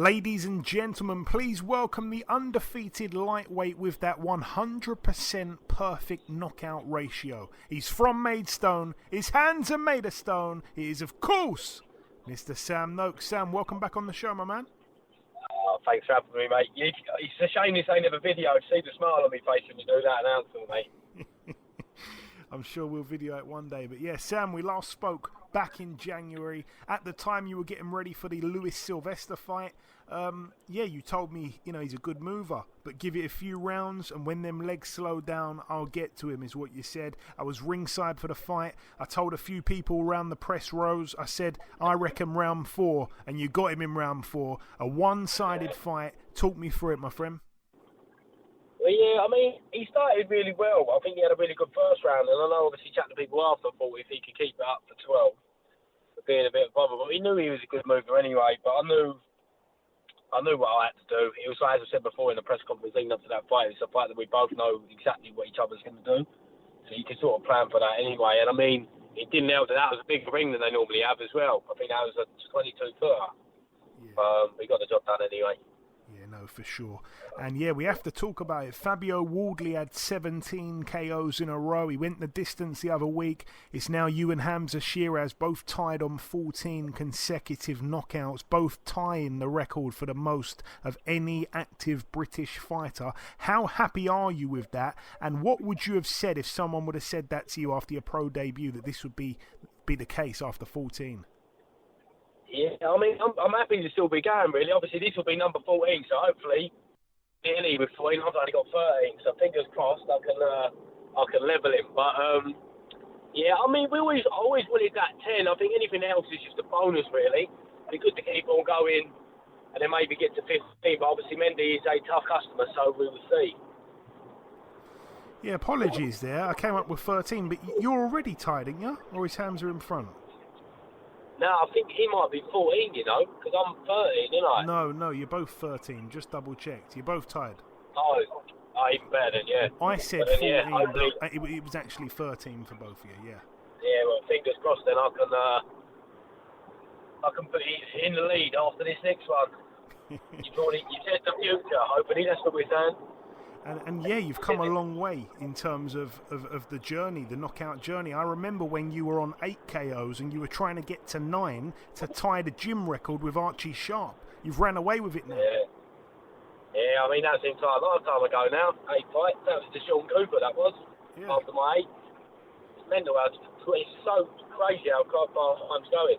Ladies and gentlemen, please welcome the undefeated lightweight with that 100% perfect knockout ratio. He's from Maidstone, his hands are made of stone. He is, of course, Mr. Sam Noakes. Sam, welcome back on the show, my man. Oh, thanks for having me, mate. It's a shame this ain't a video. See the smile on my face when you do that announcement, mate. I'm sure we'll video it one day. But yeah, Sam, we last spoke back in January. At the time, you were getting ready for the Sylvester fight. You told me, he's a good mover, but give it a few rounds, and when them legs slow down, I'll get to him, is what you said. I was ringside for the fight. I told a few people around the press rows, I said, I reckon round 4, and you got him in round 4. A one-sided fight. Talk me through it, my friend. Well, yeah, I mean, he started really well. I think he had a really good first round, and I know obviously chatting to people after, thought if he could keep it up for 12, being a bit of a bother. But he knew he was a good mover anyway, but I knew what I had to do. It was, like, as I said before in the press conference leading up to that fight, it's a fight that we both know exactly what each other's going to do. So you can sort of plan for that anyway. And I mean, it didn't help that was a bigger ring than they normally have as well. I think that was a 22-footer. Yeah. We got the job done anyway. Yeah, no, for sure. And yeah, we have to talk about it. Fabio Wardley had 17 KOs in a row. He went the distance the other week. It's now you and Hamza Shiraz both tied on 14 consecutive knockouts, both tying the record for the most of any active British fighter. How happy are you with that? And what would you have said if someone would have said that to you after your pro debut, that this would be the case after 14? Yeah, I mean, I'm happy to still be going, really. Obviously, this will be number 14, so hopefully, nearly with 14, I've only got 13, so fingers crossed I can level him. But, yeah, I mean, I always wanted that 10. I think anything else is just a bonus, really. It'd be good to keep on going and then maybe get to 15, but obviously Mendy is a tough customer, so we will see. Yeah, apologies there. I came up with 13, but you're already tied, aren't you? Or his hands are in front? No, I think he might be 14, because I'm 13, aren't I? No, you're both 13. Just double-checked. You're both tied. Oh, even better then, yeah. I said 14, but it was actually 13 for both of you, yeah. Yeah, well, fingers crossed then I can put it in the lead after this next one. You said the future, hopefully, that's what we're saying. And yeah, you've come a long way in terms of the journey, the knockout journey. I remember when you were on 8 KOs and you were trying to get to 9 to tie the gym record with Archie Sharp. You've ran away with it now. Yeah, I mean, that seems like a lifetime ago now. 8 fights. That was to Sean Cooper, that was, after my 8. It's mental. It's so crazy how far time's going.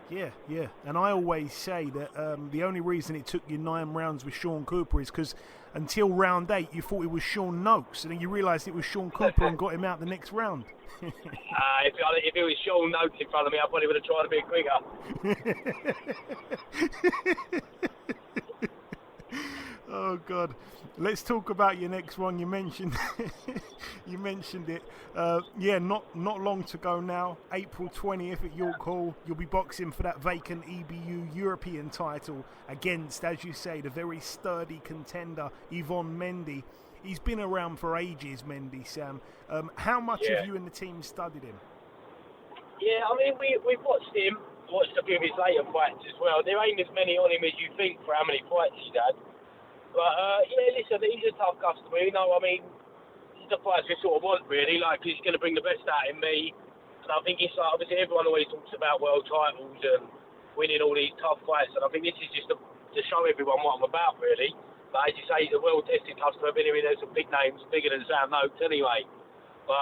Yeah. And I always say that the only reason it took you 9 rounds with Sean Cooper is because until round 8 you thought it was Sean Noakes, and then you realised it was Sean Cooper and got him out the next round. If it was Sean Noakes in front of me, I probably would have tried a bit quicker. Oh God, let's talk about your next one. You mentioned it. Not long to go now. April 20th at York Hall. You'll be boxing for that vacant EBU European title against, as you say, the very sturdy contender Yvonne Mendy. He's been around for ages, Mendy, Sam. How much have you and the team studied him? Yeah, I mean, we've watched him, watched a few of his later fights as well. There ain't as many on him as you think for how many fights he's had. But, listen, he's a tough customer, I mean, he's the fights we sort of want, really, he's going to bring the best out in me. And I think it's like, obviously, everyone always talks about world titles and winning all these tough fights, and I think this is just to show everyone what I'm about, really. But as you say, he's a well-tested customer. I've been here, there's some big names, bigger than Sam Noakes anyway. But,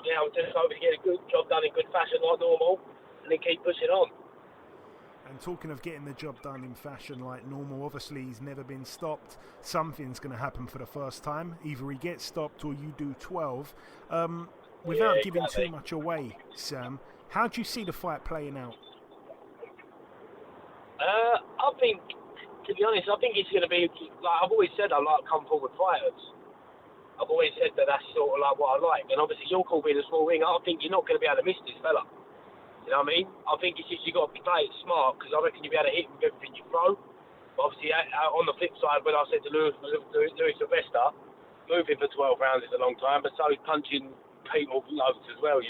I'll just hope to get a good job done in good fashion like normal, and then keep pushing on. And talking of getting the job done in fashion like normal, obviously he's never been stopped. Something's going to happen for the first time. Either he gets stopped or you do 12. Without giving too much away, Sam, how do you see the fight playing out? I think, to be honest, it's going to be, I've always said I like come forward fighters. I've always said that's sort of like what I like. And obviously you're called being a small ring, I think you're not going to be able to miss this fella. You know what I mean? I think it's just you've got to play it smart, because I reckon you'll be able to hit with everything you throw. But obviously, on the flip side, when I said to Louis Sylvester, moving for 12 rounds is a long time, but so is punching people loads as well,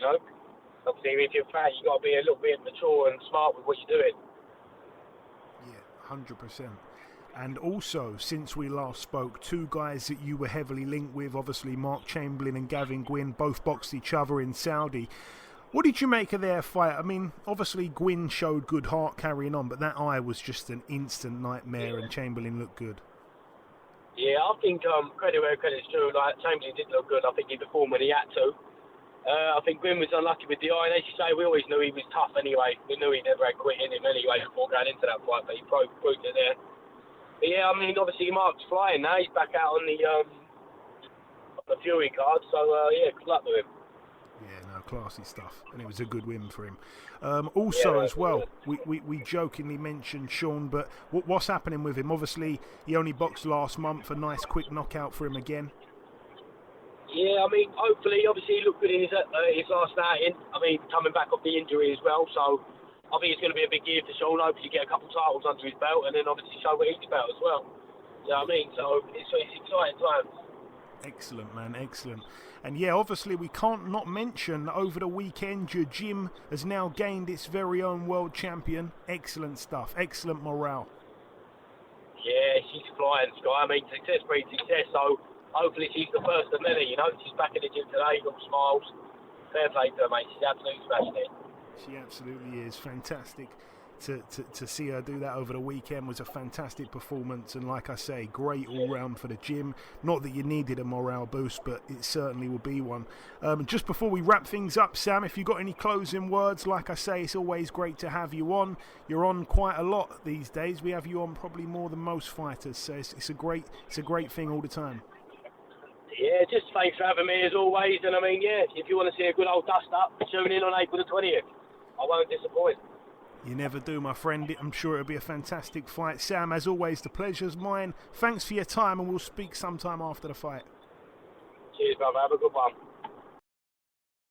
Obviously, if you're fat, you've got to be a little bit mature and smart with what you're doing. Yeah, 100%. And also, since we last spoke, two guys that you were heavily linked with, obviously Mark Chamberlain and Gavin Gwyn, both boxed each other in Saudi. What did you make of their fight? I mean, obviously Gwyn showed good heart carrying on, but that eye was just an instant nightmare, and Chamberlain looked good. Yeah, I think credit where credit's due. Like, Chamberlain did look good. I think he performed when he had to. I think Gwyn was unlucky with the eye, and as you say, we always knew he was tough anyway. We knew he never had quit in him anyway before going into that fight, but he proved it there. But yeah, I mean, obviously Mark's flying now. He's back out on the Fury card, so yeah, good luck with him. Yeah, no, classy stuff, and it was a good win for him. Also, as well, we jokingly mentioned Sean, but what's happening with him? Obviously, he only boxed last month. A nice quick knockout for him again. Yeah, I mean, hopefully, obviously, he looked good in his last outing. I mean, coming back off the injury as well, so I think it's going to be a big year for Sean. Hopefully, get a couple of titles under his belt, and then obviously show what he's about as well. You know what I mean? So it's exciting times. Excellent, man, excellent. And yeah, obviously we can't not mention over the weekend your gym has now gained its very own world champion. Excellent stuff, excellent morale. Yeah, she's flying, Skye. I mean, success breeds success, so hopefully she's the first of many, you know. She's back in the gym today, all smiles. Fair play to her, mate. She's absolutely smashed it. She absolutely is. Fantastic. To see her do that over the weekend was a fantastic performance, and like I say, great all-round for the gym. Not that you needed a morale boost, but it certainly will be one. Just before we wrap things up, Sam, if you've got any closing words, like I say, it's always great to have you on. You're on quite a lot these days. We have you on probably more than most fighters, so it's a great thing all the time. Yeah, just thanks for having me as always, and I mean, yeah, if you want to see a good old dust-up, tune in on April the 20th. I won't disappoint. You never do, my friend. I'm sure it'll be a fantastic fight. Sam, as always, the pleasure's mine. Thanks for your time, and we'll speak sometime after the fight. Cheers, brother. Have a good one.